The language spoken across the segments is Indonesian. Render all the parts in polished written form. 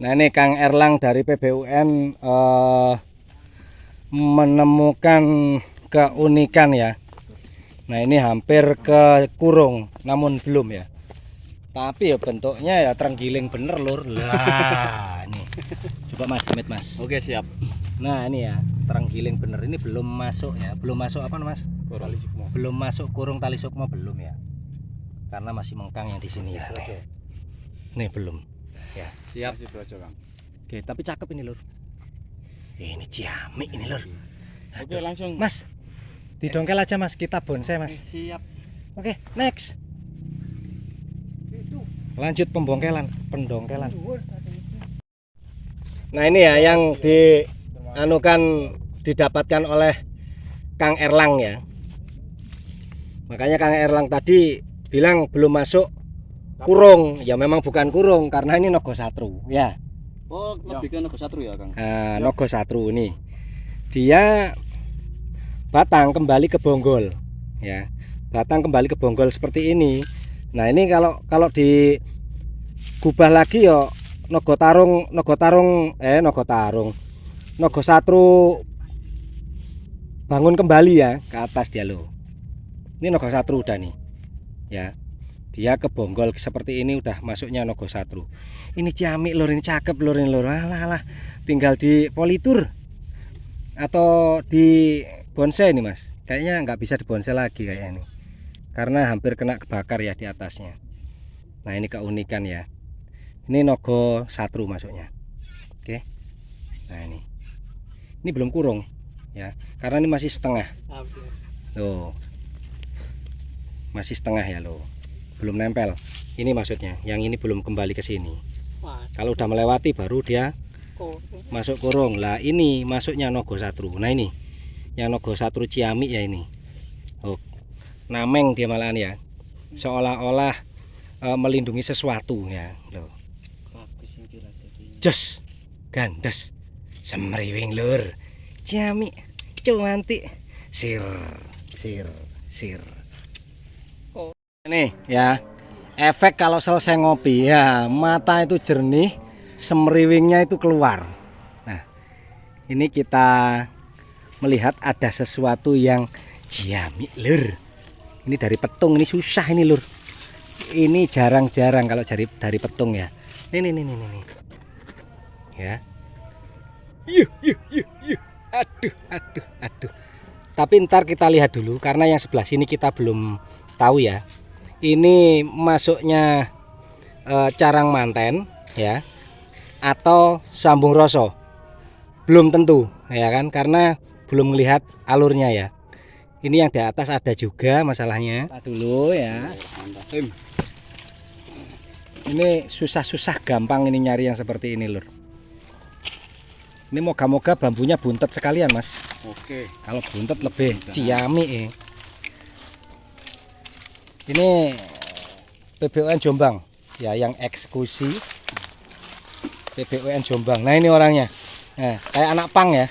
Nah ini Kang Erlang dari PBUN menemukan keunikan ya. Nah ini hampir ke kurung namun belum ya. Tapi ya bentuknya ya terenggiling bener lur. Lah nih. Coba Mas, Mit Mas. Oke, siap. Nah ini ya terenggiling bener, ini belum masuk ya. Belum masuk apa Mas? Tali sukmo. Belum masuk kurung tali sukmo belum ya. Karena masih mengkang yang di sini ya. Nih belum. Ya. Siap. Masih brojo, Kang. Oke, tapi cakep ini lur. Ini ciamik ini lur. Oke, langsung. Mas, didongkel aja Mas, kita bonsai Mas. Siap. Oke, next. Lanjut pendongkelan. Nah ini ya yang didapatkan oleh Kang Erlang ya. Makanya Kang Erlang tadi bilang belum masuk kurung. Ya memang bukan kurung karena ini nogo satru ya. Oh, lebih ke nogo satru ya, Kang. Nah, nogo satru ini. Dia batang kembali ke bonggol ya. Batang kembali ke bonggol seperti ini. Nah, ini kalau digubah lagi ya nogo satru bangun kembali ya ke atas dia loh. Ini nogo satru udah nih ya, dia ke bonggol seperti ini udah masuknya nogo satru. Ini ciamik lur, ini cakep lur, ini lur. Alah, tinggal di politur atau di bonsai nih Mas. Kayaknya nggak bisa di bonsai lagi kayaknya ini, karena hampir kena kebakar ya di atasnya. Nah ini keunikan ya, ini nogo satru masuknya. Oke, nah ini belum kurung ya, karena ini masih setengah. Tuh, masih setengah ya loh, belum nempel. Ini maksudnya, yang ini belum kembali ke sini. Kalau udah melewati baru dia masuk kurung. Lah ini masuknya nogo satru. Nah ini yang nogo satru ciamik ya ini. Oh, nameng dia malahan ya, seolah-olah melindungi sesuatu ya loh. Jos gandes semriwing lur, ciamik cuantik sir. Oh. Nih ya, efek kalau selesai ngopi ya, mata itu jernih, semriwingnya itu keluar. Nah ini kita melihat ada sesuatu yang ciamik lur. Ini dari petung, ini susah ini lur. Ini jarang-jarang kalau dari petung ya. Nih. Ya. Yuh. Aduh. Tapi ntar kita lihat dulu karena yang sebelah sini kita belum tahu ya. Ini masuknya carang manten ya atau sambung roso. Belum tentu ya kan, karena belum melihat alurnya ya. Ini yang di atas ada juga masalahnya. Kita dulu ya. Ini susah-susah gampang ini nyari yang seperti ini lur. Ini moga-moga bambunya buntet sekalian Mas. Oke. Kalau buntet lebih ciamik. Ini PBUN Jombang ya, yang eksekusi PBUN Jombang. Nah ini orangnya, nah, kayak anak pang ya.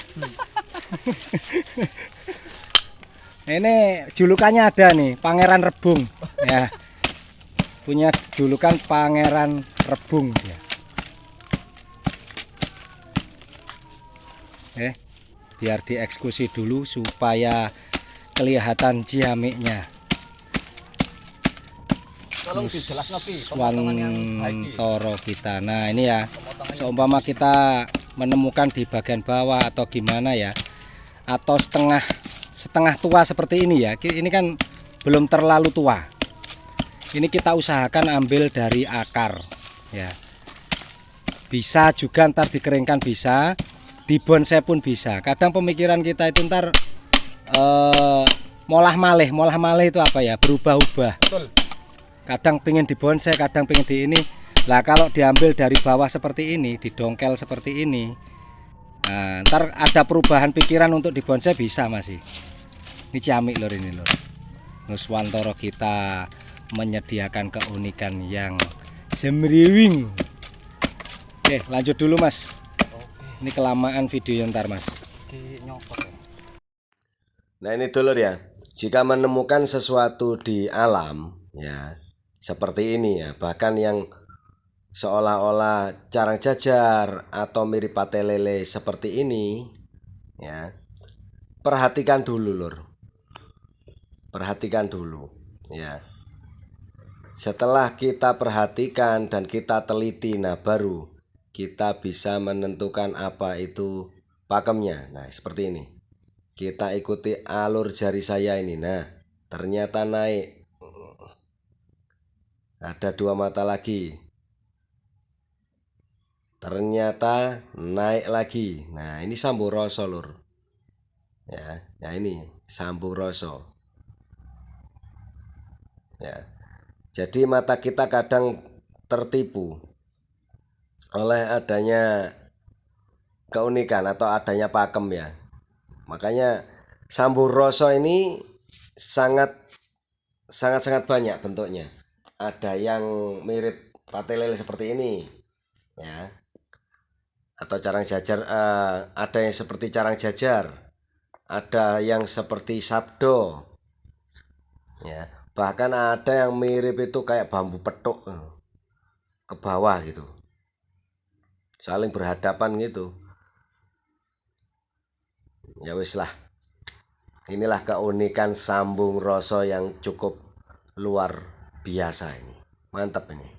Ini julukannya ada nih, Pangeran Rebung ya. Punya julukan Pangeran Rebung ya. Biar dieksekusi dulu supaya kelihatan ciamiknya. Tolong dijelas lebih Swantoro kita. Nah ini ya, seumpama kita menemukan di bagian bawah atau gimana ya, atau setengah tua seperti ini ya, ini kan belum terlalu tua. Ini kita usahakan ambil dari akar ya. Bisa juga ntar dikeringkan, bisa di bonsai pun bisa. Kadang pemikiran kita itu ntar molah malih itu apa ya, berubah-ubah. Kadang pengen di bonsai, kadang pengen di ini. Lah kalau diambil dari bawah seperti ini, didongkel seperti ini, nah, ntar ada perubahan pikiran untuk di bonsai bisa masih. Ini ciamik lor, ini lor. Nuswantoro kita menyediakan keunikan yang semriwing. Oke lanjut dulu Mas. Ini kelamaan video ntar Mas. Nah ini dulur ya, jika menemukan sesuatu di alam ya seperti ini ya, bahkan yang seolah-olah carang jajar atau mirip pate lele seperti ini, ya, perhatikan dulu lur, perhatikan dulu, ya. Setelah kita perhatikan dan kita teliti, nah baru kita bisa menentukan apa itu pakemnya. Nah seperti ini, kita ikuti alur jari saya ini. Nah ternyata naik, ada 2 mata lagi, ternyata naik lagi. Nah ini sambung rasa lur, ya, ya ini sambung rasa, ya. Jadi mata kita kadang tertipu oleh adanya keunikan atau adanya pakem, ya. Makanya sambung rasa ini sangat banyak bentuknya. Ada yang mirip pate lele seperti ini, ya, atau carang jajar, ada yang seperti carang jajar, ada yang seperti sabdo, ya, bahkan ada yang mirip itu kayak bambu petuk ke bawah gitu, saling berhadapan gitu. Ya wis lah, inilah keunikan sambung rasa yang cukup luar biasa ini, mantap ini.